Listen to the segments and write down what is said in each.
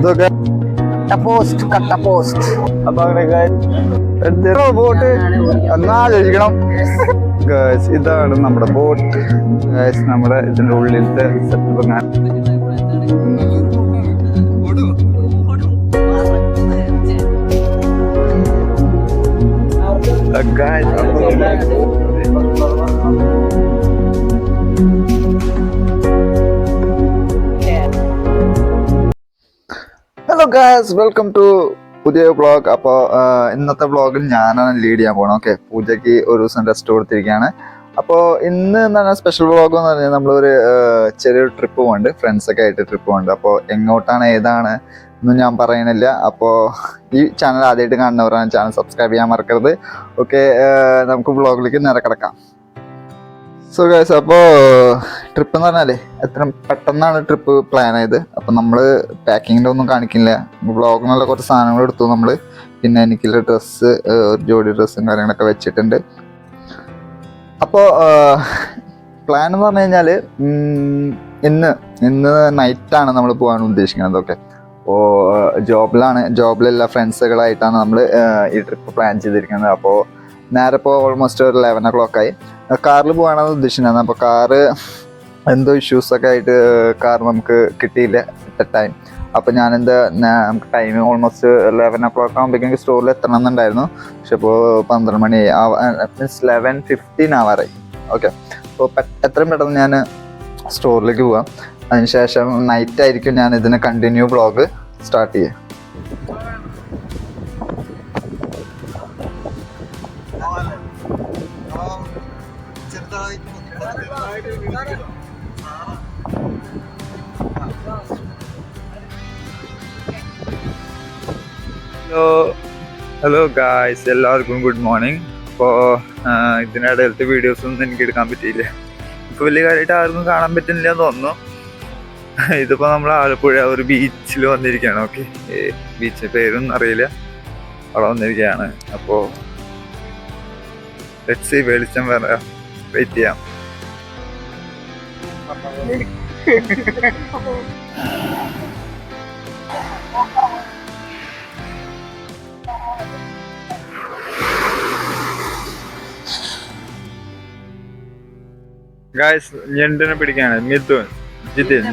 ഇതൊക്കെ കട്ട പോസ്റ്റ് അപ്പൊ അങ്ങനെയൊക്കെ ബോട്ട് എന്നാലോചിക്കണം. ഇതാണ് നമ്മുടെ ബോട്ട്. നമ്മുടെ ഇതിന്റെ ഉള്ളിലത്തെ setup hello guys, welcome to പുതിയ വ്ളോഗ്. അപ്പോൾ ഇന്നത്തെ വ്ളോഗിൽ ഞാനാണ് ലീഡ് ചെയ്യാൻ പോകണം. ഓക്കെ, പൂജയ്ക്ക് ഒരു ദിവസം റെസ്റ്റ് കൊടുത്തിരിക്കുകയാണ്. അപ്പോൾ ഇന്ന് എന്താണ് സ്പെഷ്യൽ വ്ളോഗ് എന്ന് പറഞ്ഞാൽ നമ്മളൊരു ചെറിയൊരു ട്രിപ്പ് പോകുന്നുണ്ട്, ഫ്രണ്ട്സൊക്കെ ആയിട്ട് ട്രിപ്പ് പോകുന്നുണ്ട്. അപ്പോൾ എങ്ങോട്ടാണ് ഏതാണ് ഒന്നും ഞാൻ പറയണില്ല. അപ്പോൾ ഈ ചാനൽ ആദ്യമായിട്ട് കാണുന്നവരാണ് ചാനൽ സബ്സ്ക്രൈബ് ചെയ്യാൻ മറക്കരുത്. ഓക്കെ, നമുക്ക് വ്ളോഗിലേക്ക് നേരെ കിടക്കാം. സോ ഗൈസ്, അപ്പോൾ ട്രിപ്പ് എന്ന് പറഞ്ഞാലേ എത്ര പെട്ടെന്നാണ് ട്രിപ്പ് പ്ലാൻ ചെയ്ത്. അപ്പം നമ്മൾ പാക്കിങ്ങിൻ്റെ ഒന്നും കാണിക്കില്ല. വ്ളോഗിനുള്ള കുറച്ച് സാധനങ്ങൾ എടുത്തു നമ്മൾ. പിന്നെ എനിക്കുള്ള ഡ്രസ്സ്, ഒരു ജോഡി ഡ്രസ്സും കാര്യങ്ങളൊക്കെ വെച്ചിട്ടുണ്ട്. അപ്പോൾ പ്ലാൻ എന്ന് പറഞ്ഞു കഴിഞ്ഞാൽ ഇന്ന് നൈറ്റാണ് നമ്മൾ പോകാൻ ഉദ്ദേശിക്കുന്നത്. ഓക്കെ, അപ്പോൾ ജോബിലെല്ലാ ഫ്രണ്ട്സുകളായിട്ടാണ് നമ്മൾ ഈ ട്രിപ്പ് പ്ലാൻ ചെയ്തിരിക്കുന്നത്. അപ്പോൾ നേരെ ഇപ്പോൾ ഓൾമോസ്റ്റ് ഒരു 11 o'clock ആയി. കാറിൽ പോകാനാണ് ഉദ്ദേശിക്കുന്നത്. അപ്പോൾ കാറ് എന്തോ ഇഷ്യൂസൊക്കെ ആയിട്ട് കാർ നമുക്ക് കിട്ടിയില്ല അറ്റ് ടൈം. അപ്പോൾ നമുക്ക് ടൈം ഓൾമോസ്റ്റ് 11 o'clock ആകുമ്പോഴേക്കും സ്റ്റോറിൽ എത്തണം എന്നുണ്ടായിരുന്നു. പക്ഷെ ഇപ്പോൾ 12 മണി മീൻസ് 11:15 ആവാറായി. ഓക്കെ, അപ്പോൾ എത്രയും പെട്ടെന്ന് ഞാൻ സ്റ്റോറിലേക്ക് പോവാം. അതിനുശേഷം നൈറ്റ് ആയിരിക്കും ഞാൻ ഇതിന് കണ്ടിന്യൂ വ്ളോഗ് സ്റ്റാർട്ട് ചെയ്യുക. ഹലോ ഗായ്സ്, എല്ലാവർക്കും ഗുഡ് മോർണിംഗ്. അപ്പോൾ ഇതിനിടയിലത്തെ വീഡിയോസൊന്നും എനിക്ക് എടുക്കാൻ പറ്റിയില്ല. ഇപ്പോൾ വലിയ കാര്യമായിട്ട് ആർക്കും കാണാൻ പറ്റുന്നില്ല എന്ന് തോന്നുന്നു. ഇതിപ്പോൾ നമ്മൾ ആലപ്പുഴ ഒരു ബീച്ചിൽ വന്നിരിക്കുകയാണ്. ഓക്കെ, ബീച്ച് പേരൊന്നും അറിയില്ല, അവിടെ വന്നിരിക്കുകയാണ്. അപ്പോൾ ലെറ്റ്സ് സീ, വെളിച്ചം വരാം, വെയിറ്റ് ചെയ്യാം. ഗായ്സ്, ഞണ്ടിനെ പിടിക്കാണ്. മിഥുൻ, ജിതിൻ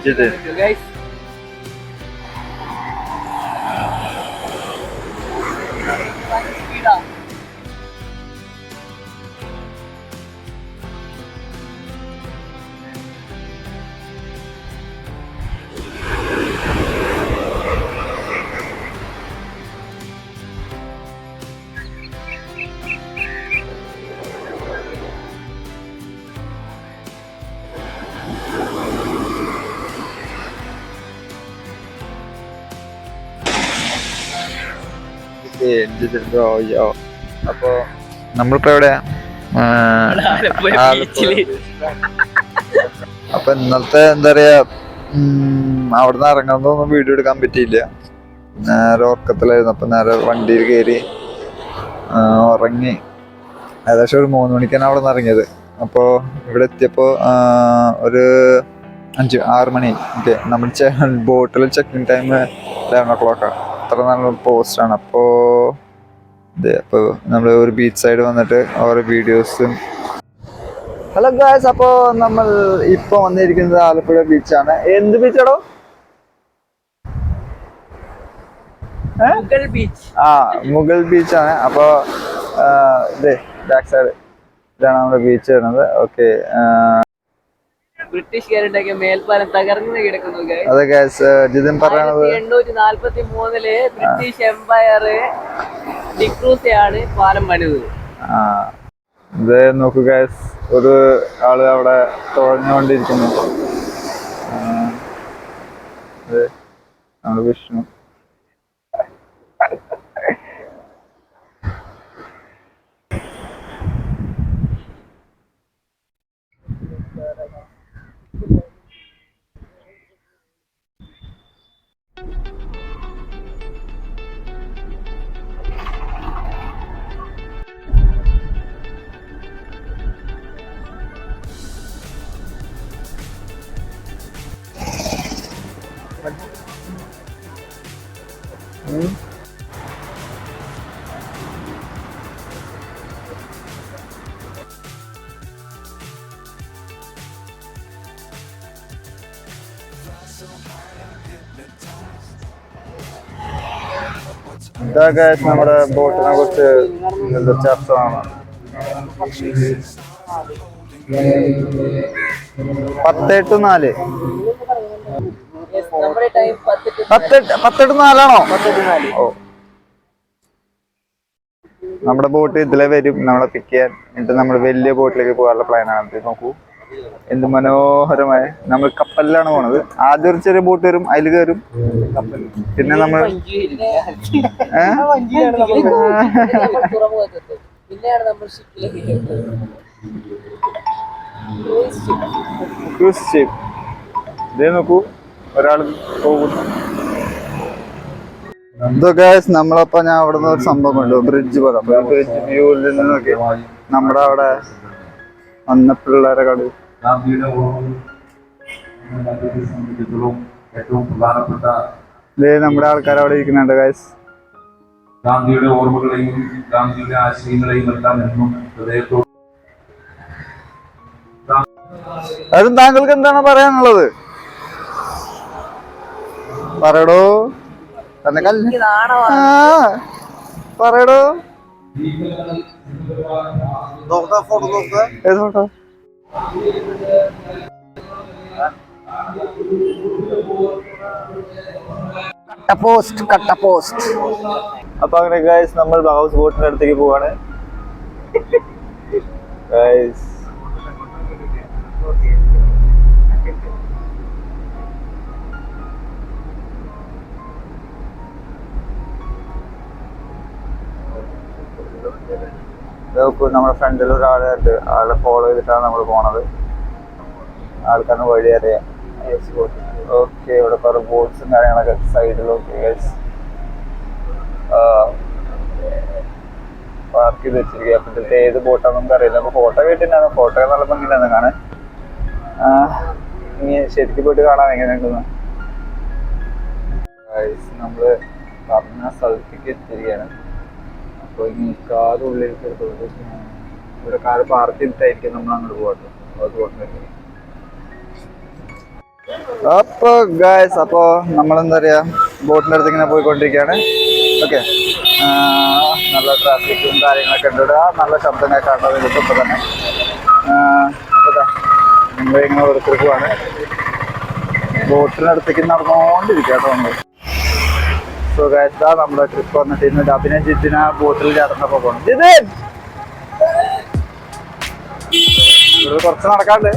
അപ്പൊ നമ്മളിപ്പോ എവിടെയാ? അപ്പൊ ഇന്നത്തെ എന്താ പറയാ, അവിടുന്ന് ഇറങ്ങുന്നതൊന്നും വീഡിയോ എടുക്കാൻ പറ്റിയില്ല. നേരെ ഉറക്കത്തിലായിരുന്നു. അപ്പൊ നേരെ വണ്ടിയിൽ കയറി ഉറങ്ങി. ഏകദേശം ഒരു 3 മണിക്കാണ് അവിടെ നിന്ന് ഇറങ്ങിയത്. അപ്പോൾ ഇവിടെ എത്തിയപ്പോൾ ഒരു 5-6 മണി. ഓക്കെ, നമ്മൾ ബോട്ടിൽ ചെക്കിങ് ടൈം 11 o'clock. അത്ര നല്ല പോസ്റ്റാണ്. അപ്പോൾ നമ്മൾ ഒരു ബീച്ച് സൈഡ് വന്നിട്ട് ഓരോ വീഡിയോസും. ഹലോ ഗായ്സ്, അപ്പോൾ നമ്മൾ ഇപ്പോൾ വന്നിരിക്കുന്നത് ആലപ്പുഴ ബീച്ചാണ്. എന്ത് ബീച്ചാടോ? മുഗൾ ബീച്ചാണ്. അപ്പോൾ ബാക്ക് സൈഡ് ഇതാണ് നമ്മുടെ ബീച്ച് വരുന്നത്. ഓക്കെ, ബ്രിട്ടീഷുകാരുണ്ടാക്കിയ മേൽപ്പാലം തകർന്നു കിടക്കുന്നു. അതെ ഗൈസ്, ജിതിൻ പറയണത് 1843 ബ്രിട്ടീഷ് എംപയർ ഡിക്രൂസയാണ് പാലം പണിത്. ഇത് നോക്കൂ ഗൈസ്, ഒരു ആള് അവിടെ തുഴഞ്ഞുകൊണ്ടിരിക്കുന്നു. നമ്മുടെ വിഷ്ണു. ഇതൊക്കെ നമ്മുടെ ബോട്ടിനെ കുറിച്ച് ചർച്ച ആണ്. 10:04. നമ്മുടെ ടൈം 10:04 ഓ, നമ്മുടെ ബോട്ട് ഇതിലെ വരും നമ്മളെ പിക്ക് ചെയ്യാൻ. എന്നിട്ട് നമ്മൾ വലിയ ബോട്ടിലേക്ക് പോകാനുള്ള പ്ലാനാണ്. ഇത് നോക്കൂ, എന്ത് മനോഹരമായ. നമ്മൾ കപ്പലിലാണ് പോണത്. ആദ്യം ഒരു ചെറിയ ബോട്ട് വരും, അതിൽ കയറും. പിന്നെ നമ്മൾ പിന്നെയാണ് നമ്മൾ ഷിപ്പിലേക്ക് ക്രൂസ് ഷിപ്പ്. ഇതേ നോക്കൂ, ഒരാൾ പോകുന്നു. ഇതൊക്കെ നമ്മളപ്പോ ഞാൻ അവിടെ നിന്ന് ഒരു സംഭവം കണ്ടു, ബ്രിഡ്ജ് പോലെ. അപ്പൊ ബ്രിഡ്ജ് വ്യൂവിൽ നിന്ന് നോക്കി നമ്മുടെ അവിടെ വന്ന പിള്ളേരെ കളി. ഇതേ നമ്മുടെ ആൾക്കാർ അവിടെ ഇരിക്കുന്നുണ്ട് ഗൈസ്. ഗാന്ധിയുടെ ഓർമ്മകളെയും ഗാന്ധിയുടെ ആശയങ്ങളെയും എല്ലാം എന്നും ഹൃദയത്തോട്. അതും താങ്കൾക്ക് എന്താണ് പറയാനുള്ളത്? പറയടോ, തന്നെ പറയടോ. ഏത് ഫോട്ടോ? കട്ട പോസ്റ്റ്. അപ്പൊ അങ്ങനെ ഗൈസ് നമ്മൾ ഹൗസ് ബോട്ടിന്റെ അടുത്തേക്ക് പോവാണ് ഗൈസ്. നോക്കൂ, നമ്മുടെ ഫ്രണ്ടിൽ ഒരാളുണ്ട്. ആളെ ഫോളോ ചെയ്തിട്ടാണ് നമ്മൾ പോണത്. ആൾക്കാരുടെ വഴി അറിയാം. ഓക്കെ, ഇവിടെ കുറെ ബോട്ട്സും കാര്യങ്ങളൊക്കെ സൈഡിലൊക്കെ പാർക്ക് ചെയ്ത് വെച്ചിരിക്കുക. അപ്പൊ ഇതിലത്തെ ഏത് ബോട്ടാണെന്ന് നമുക്ക് അറിയില്ല. അപ്പൊ ഫോട്ടോ കേട്ടിട്ടുണ്ടായിരുന്നു. ഫോട്ടോ നല്ല ഭംഗിയില്ലാന്ന് കാണാൻ. ഇനി ശരിക്കും പോയിട്ട് കാണാൻ എങ്ങനെയുണ്ടെന്ന്. നമ്മള് പറഞ്ഞ സ്ഥലത്തേക്ക് എത്തിരിക്കുകയാണ്. അപ്പൊ ഇനി കാർ ഉള്ളിലേക്ക് എടുത്തോണ്ട് ഇവിടെ കാർ പാർക്ക് ചെയ്തിട്ടായിരിക്കും നമ്മൾ അങ്ങോട്ട് പോകട്ടെ. അത് പോകട്ടെ. അപ്പൊ ഗായ്സ്, അപ്പൊ നമ്മളെന്താ പറയാ, ബോട്ടിന്റെ അടുത്ത് ഇങ്ങനെ പോയിക്കൊണ്ടിരിക്കുകയാണ്. ഓക്കെ, നല്ല ട്രാഫിക്കും കാര്യങ്ങളൊക്കെ ഉണ്ട് ഇവിടെ. നല്ല ശബ്ദം കേൾക്കാറുണ്ട് ഇതിപ്പോ ഇപ്പൊ തന്നെ. അപ്പൊ നമ്മളിങ്ങനെ ഓരോരുത്തർ പോവാണ്. ബോട്ടിനടുത്തേക്ക് നടന്നുകൊണ്ടിരിക്കുക കേട്ടോ നമ്മൾ. സോ ഗായ്സ്, നമ്മുടെ ട്രിപ്പ് വന്നിട്ട് ഇന്ന് ഡബിനെ ജിതിന ബോട്ടിൽ ചേർന്നപ്പോ പോകണം. ജിതിൻ ഇവിടെ കുറച്ച് നടക്കാണ്ട്.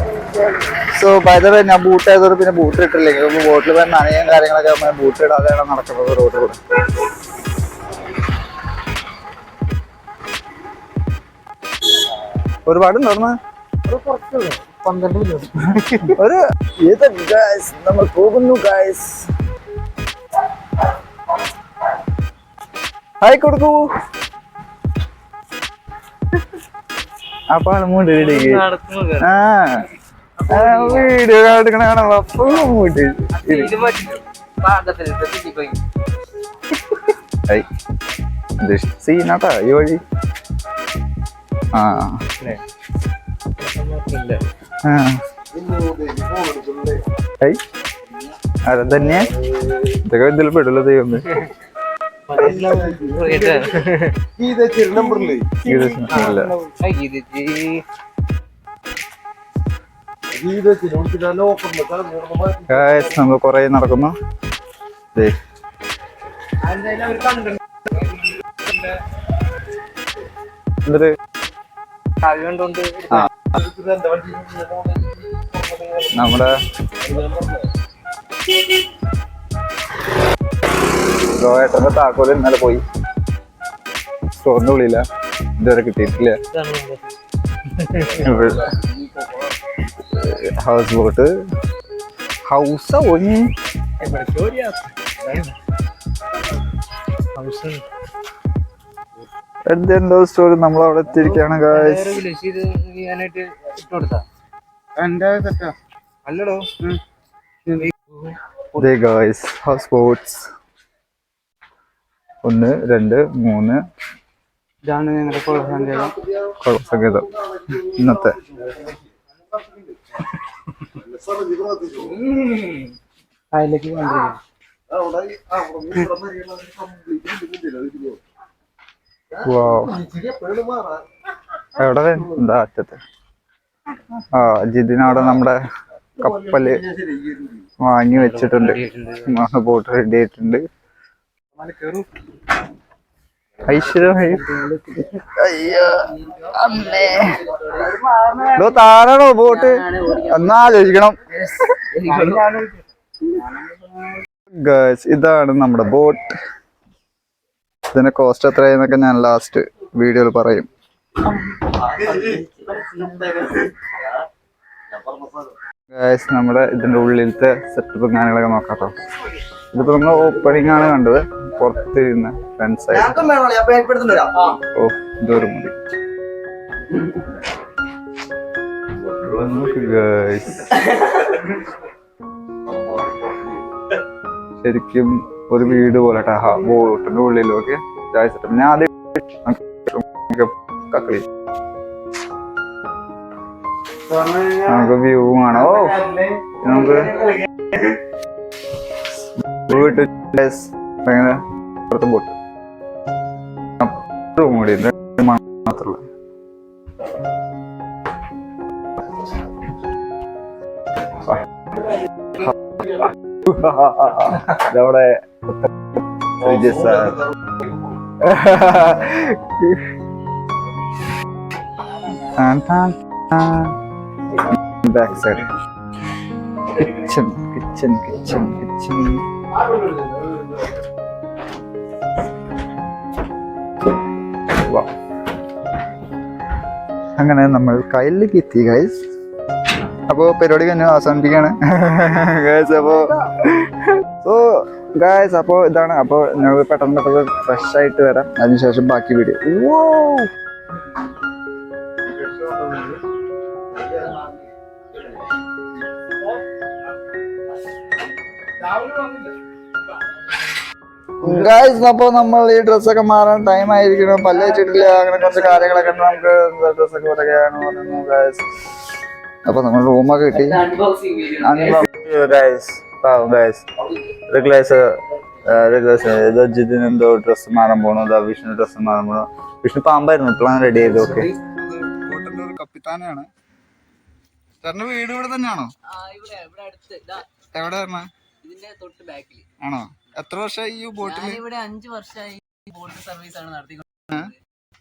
സോ ബൈ ദ വേ, ഞാൻ ബൂട്ട് ആയതോട് പിന്നെ ബൂട്ട് ഇട്ടില്ലെങ്കിൽ ബോട്ടിൽ പോയി നനയും കാര്യങ്ങളൊക്കെ ബൂട്ട് ഇടാതെയാണ് നടക്കുന്നത് റോഡിൽ കൂടെ. ഒരുപാടുണ്ടായിരുന്നു ഒരു ഇത് ഗൈസ്, നമ്മൾ പോകുന്നു ഗൈസ്. ഹായ് കൊടുക്കൂ. അപ്പൊ മൂണ്ട് വീഡിയോ എടുക്കണ കാണാം. സീനാട്ടാ ഈ വഴി. അതന്നെ ഇതൊക്കെ ഇതിൽ പെടില്ല ദൈവം. നമ്മൾ കൊറേ നടക്കുന്നു. എന്തൊരു നമ്മുടെ ഏട്ടന്റെ താക്കോല് ഇന്നലെ പോയി. സ്റ്റോറിന്റെ ഉള്ളില്ല, ഇതുവരെ കിട്ടിയിട്ടില്ല. ഹൗസ് ബോട്ട് ഹൗസ് എന്തോ സ്റ്റോറി. നമ്മളവിടെ എത്തിയിരിക്കുകയാണ് ഗായ്സ്. House boats. 1 2 3 ഇതാണ് ഞങ്ങളുടെ കുളസങ്കേതം. കുളസങ്കേതം ഇന്നത്തെ. അതിലേക്ക് കൊണ്ടുവരിക. എവിടെ എന്താ അറ്റത്ത്? ജിതിനവിടെ നമ്മുടെ കപ്പല് വാങ്ങി വെച്ചിട്ടുണ്ട്. ബോട്ട് റെഡി ആയിട്ടുണ്ട്. ഐശ്വര്യ താരാണോ ബോട്ട് എന്നാ ആലോചിക്കണം. ഇതാണ് നമ്മുടെ ബോട്ട്. ഇതിന്റെ കോസ്റ്റ് എത്രയെന്നൊക്കെ ഞാൻ ലാസ്റ്റ് വീഡിയോയിൽ പറയും. നമ്മുടെ ഇതിന്റെ ഉള്ളിലത്തെ സെറ്റപ്പ് കാര്യങ്ങളൊക്കെ നോക്കാട്ടോ. ഇതിപ്പോ നമ്മൾ ഓപ്പണിംഗ് ആണ് കണ്ടത്. പുറത്തിരുന്ന ഫ്രണ്ട്സ് ആയിട്ട്. ഓ ഇതൊരു മതി. ശരിക്കും ഒരു വീട് പോലെ ബോട്ടിന്റെ ഉള്ളിലൊക്കെ സെറ്റപ്പ്. ഞാൻ ആദ്യം കക്കളി നമുക്ക് വ്യൂ കാണാം. ഓ നമുക്ക് പുറത്ത് ബോട്ട് കൂടി മാത്രമല്ല. ഇതവിടെ back side kitchen kitchen kitchen kitchen. അങ്ങനെ നമ്മൾ കയ്യിലേക്ക് എത്തി ഗൈസ്. അപ്പോ പരിപാടി തന്നെ അവസാനിപ്പിക്കാണ് ഗൈസ്. അപ്പോ ഇതാണ്. അപ്പൊ ഞങ്ങൾ പെട്ടെന്ന് ഫ്രഷ് ആയിട്ട് വരാം. അതിനുശേഷം ബാക്കി വീഡിയോ. അപ്പൊ നമ്മൾ ഈ ഡ്രസ്സൊക്കെ മാറാൻ ടൈം ആയിരിക്കണം. പല്ല് വെച്ചിട്ടില്ല. അങ്ങനെ കുറച്ച് കാര്യങ്ങളൊക്കെ ഉണ്ട്. നമുക്ക് ഡ്രസ്സൊക്കെ പറയുകയാണ് പറഞ്ഞു ഗൈസ്. അപ്പൊ നമ്മൾ റൂമൊക്കെ കിട്ടി. ജിതിന് എന്തോ ഡ്രസ്സ് മാറാൻ പോണു. വിഷ്ണു ഡ്രസ്സ് മാറാൻ പോണു. വിഷ്ണു പാമ്പായിരുന്നു. ഇപ്പോഴാണ് റെഡി ചെയ്ത്. ഓക്കെ കപ്പിത്താനാണ്. ചേട്ടന്റെ വീട് ഇവിടെ തന്നെയാണോ? എവിടെ ആണോ? എത്ര വർഷമായി ഈ ബോട്ടിൽ? ഇവിടെ 5 വർഷമായി ബോട്ട് സർവീസ് ആണ് നടത്തിക്കൊണ്ടിരിക്കുന്നത്.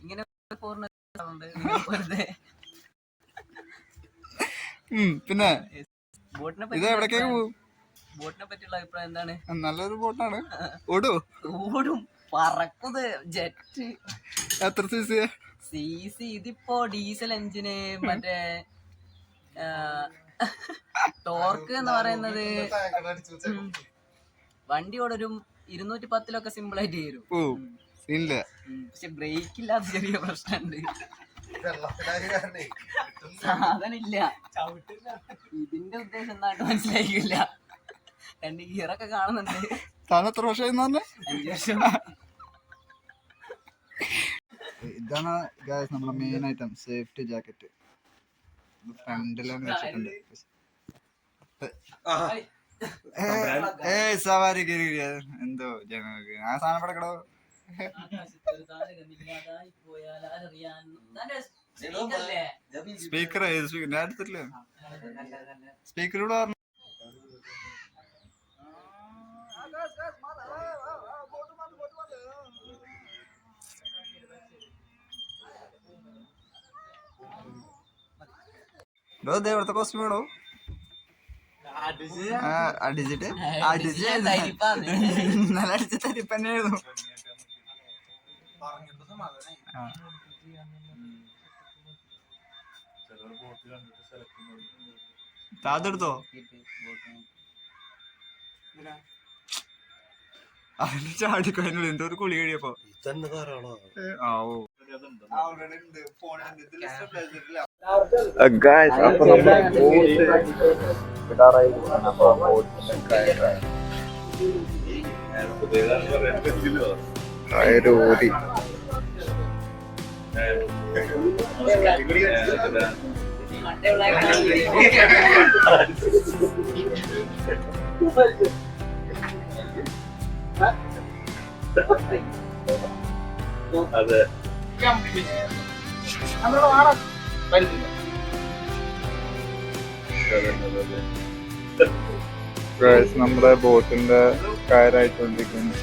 ഇങ്ങനെ പിന്നെ ബോട്ടിനെ എവിടേക്കാണ് പോകും? ബോട്ടിനെ പറ്റിയുള്ള അഭിപ്രായം എന്താണ്? നല്ലൊരു ബോട്ടാണ്. ഓടും പറക്കുന്നത് ജെറ്റ്. എത്ര സിസി? ഇതിപ്പോ ഡീസൽ എഞ്ചിന് മറ്റേ ടോർക്ക് എന്ന് പറയുന്നത് വണ്ടിയോടൊരു 210 സിമ്പിൾ ആയിട്ട് വരും. പക്ഷെ ബ്രേക്ക് ഇല്ലാത്ത ചെറിയ പ്രശ്നമുണ്ട്. സാധനില്ല. ഇതിന്റെ ഉദ്ദേശം എന്തായിട്ട് മനസ്സിലാക്കില്ല. 2 ഗിയറൊക്കെ കാണുന്നുണ്ട്. 5 വർഷം. ഇതാണ് നമ്മുടെ മെയിൻ ഐറ്റം. സേഫ്റ്റി ജാക്കറ്റ് ഫ്രണ്ടിലാണ് വെച്ചിട്ടുണ്ട്. സവാരി എന്തോ ജനങ്ങൾക്ക് ആ സാധനം പടക്കടോ. സ്പീക്കർ ഞാൻ എടുത്തിട്ടില്ല. സ്പീക്കറിലൂടെ ഇവിടുത്തെ കോസ്റ്റ്യൂം വേണോ? അടിച്ചിട്ട് നല്ല അടിച്ച തരിപ്പന്നെയായിരുന്നു. അതെടുത്തോ? അതിന് ചാടിക്കഴിഞ്ഞു. എന്തോ ഒരു കുളി കഴിയപ്പോ ടയർ ഊരി. അതെ നമ്മുടെ ബോട്ടിന്റെ കയറായിക്കൊണ്ടിരിക്കുന്നു.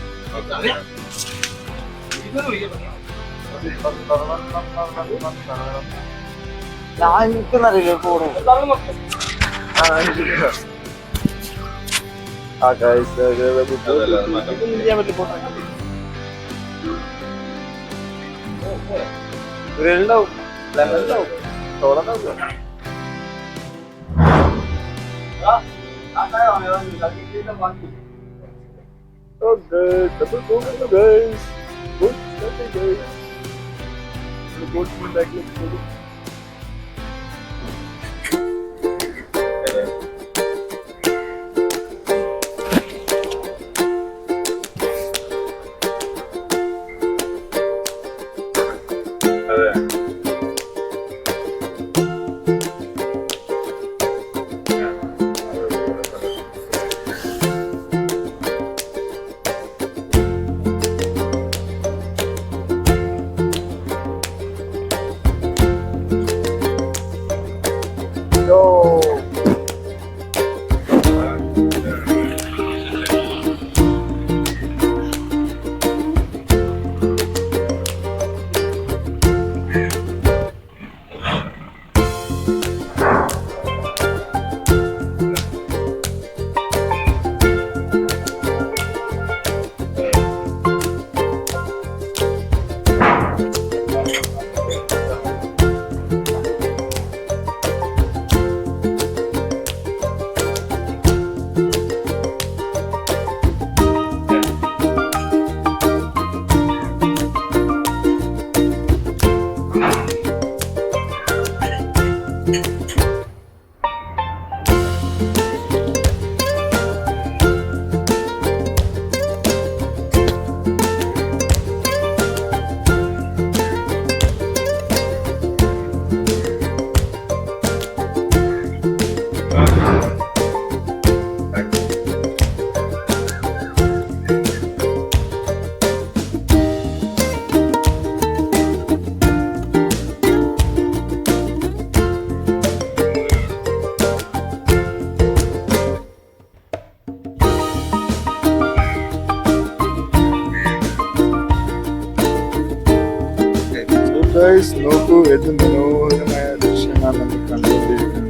നോക്കൂ, എന്ത് മനോഹരമായ ദൃശ്യമാണ് നമ്മൾ കണ്ടുകൊണ്ടിരിക്കുന്നത്.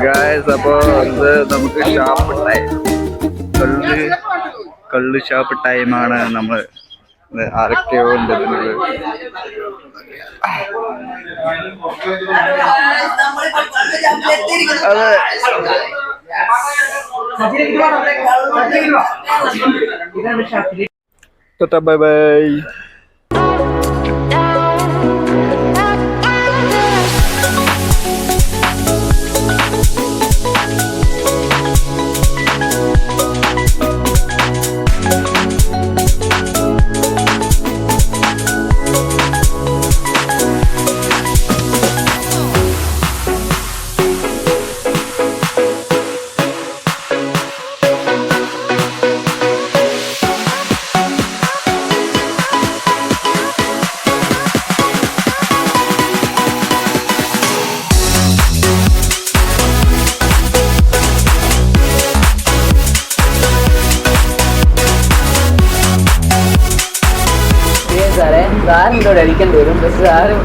ഗായ്സ്, അപ്പൊ ഇത് നമുക്ക് ഷാപ്പ് ടൈം, കള്ള് ഷാപ്പ് ടൈമാണ്. നമ്മൾ ആരൊക്കെയോ ഉണ്ട് ഇതിനുള്ളിൽ. അതെ, ബൈ ബൈ. സാറേ, സാറിൻ്റെ അടിക്കേണ്ടി വരും. പക്ഷെ സാറും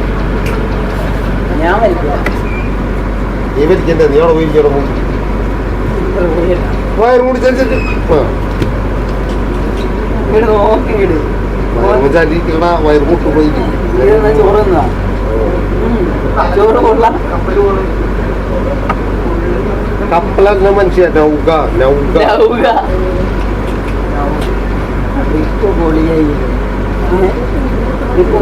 ഞാൻ വലിക്കില്ല. നീ വലിക്കണ്ടേ? നീ അവിടെ പോയി വയർ കൂടി ചലിച്ചിട്ട് നോക്കിയിട് ചലിക്കണ വയർ കൂട്ട് പോയി ചോറുന്നാ ചോറ് കൊള്ളാം. കപ്പലല്ല മനുഷ്യ നൗക നൗക ഇപ്പൊ പൊളിയായി. ഇപ്പൊ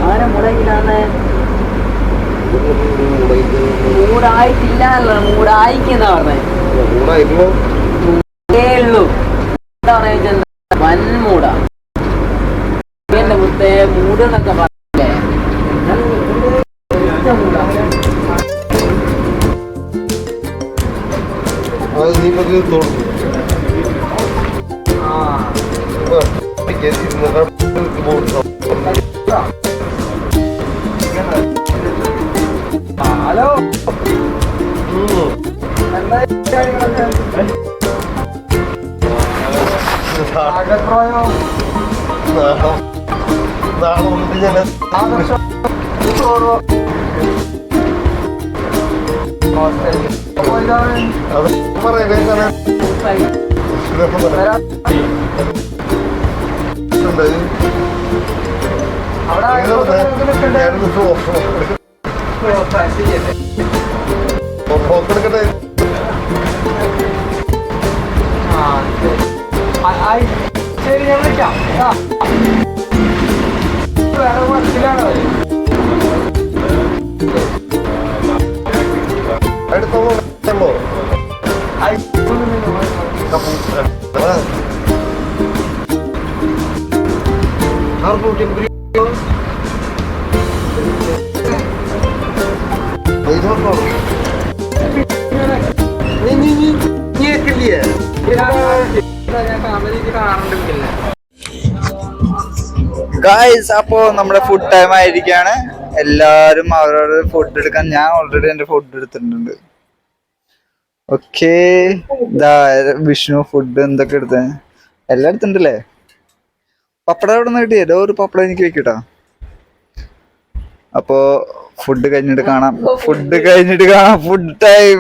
ആരെ മുടങ്ങിലാണ്? മൂടായിട്ടില്ല, മൂടായിക്കെന്നാ പറഞ്ഞേ. ഉള്ളൂ എന്താ പറയാ, വൻ മൂടാ. എന്റെ മുത്തേ മൂട് എന്നൊക്കെ പറഞ്ഞേ. അത് നീ പതി തോന്നുന്നു ഹലോ, നാളെ വന്നിട്ട് ഞാൻ അത് പറയാ എടുക്കട്ടെ. ശരി, ഞാൻ വിളിക്കാം. വേറെ മനസ്സിലാണോ? അടുത്തോളൂ ഗായ്സ്, അപ്പോ നമ്മുടെ ഫുഡ് ടൈം ആയിരിക്കാണ്. എല്ലാരും അവരവരുടെ ഫുഡ് എടുക്കാൻ, ഞാൻ ഓൾറെഡി എന്റെ ഫുഡ് എടുത്തിട്ടുണ്ട്. ഓക്കേ, വിഷ്ണു ഫുഡ് എന്തൊക്കെ എടുത്ത എല്ലാം എടുത്തിട്ടുണ്ടല്ലേ? പപ്പടം എവിടെ നിന്ന് കിട്ടി? ഏതോ ഒരു പപ്പടം എനിക്ക് വെക്കട്ടാ. അപ്പോ ഫുഡ് കഴിഞ്ഞിട്ട് കാണാം. Food time.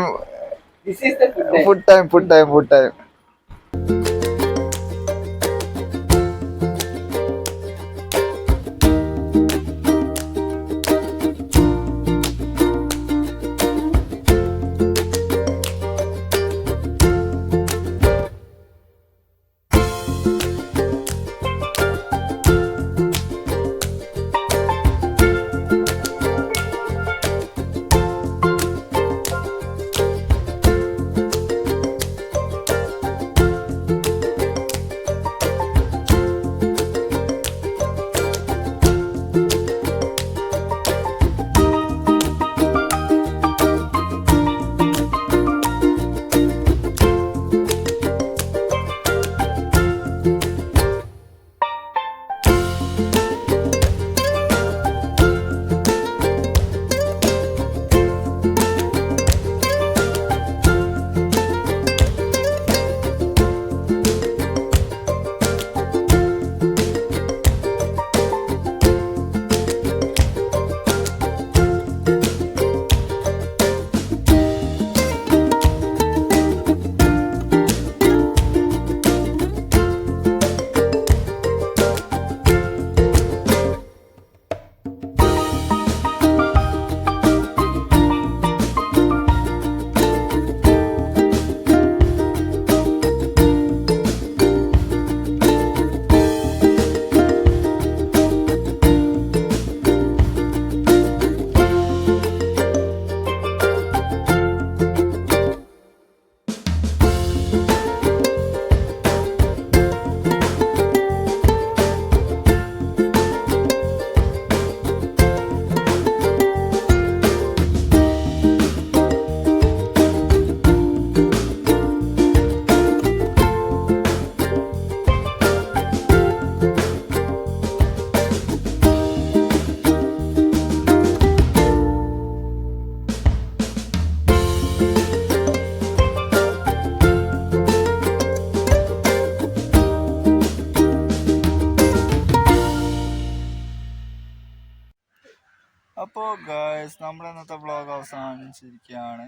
ഗൈസ് നമ്മുടെ ഇന്നത്തെ വ്ളോഗ് അവസാനിച്ചിരിക്കുകയാണ്.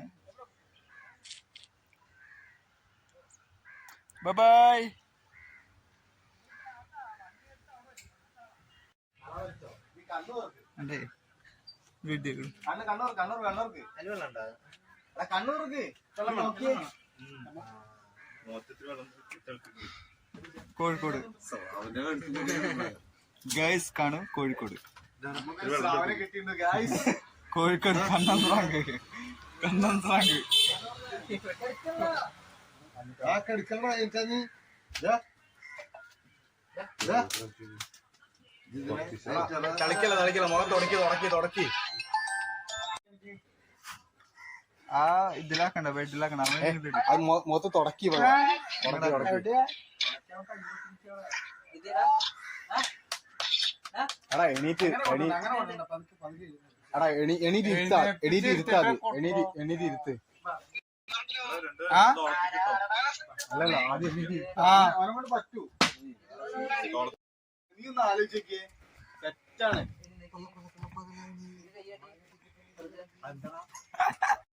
ബൈ. വീഡിയോ കോഴിക്കോട് ഗൈസ് കാണും കോഴിക്കോട് കോഴിക്കോട് കണ്ണൻ സ്രാങ്ക് ആ ഇതിലാക്കണ്ട ബെഡിലാക്കണ്ട മൊത്തം തുടക്കി എടാ എണീറ്റ് എണീറ്റ് ഇരുത്ത് അല്ലല്ല ആദ്യം അവനോട് പറ്റൂ നീ ഒന്ന് ആലോചിക്കേ തെറ്റാണ്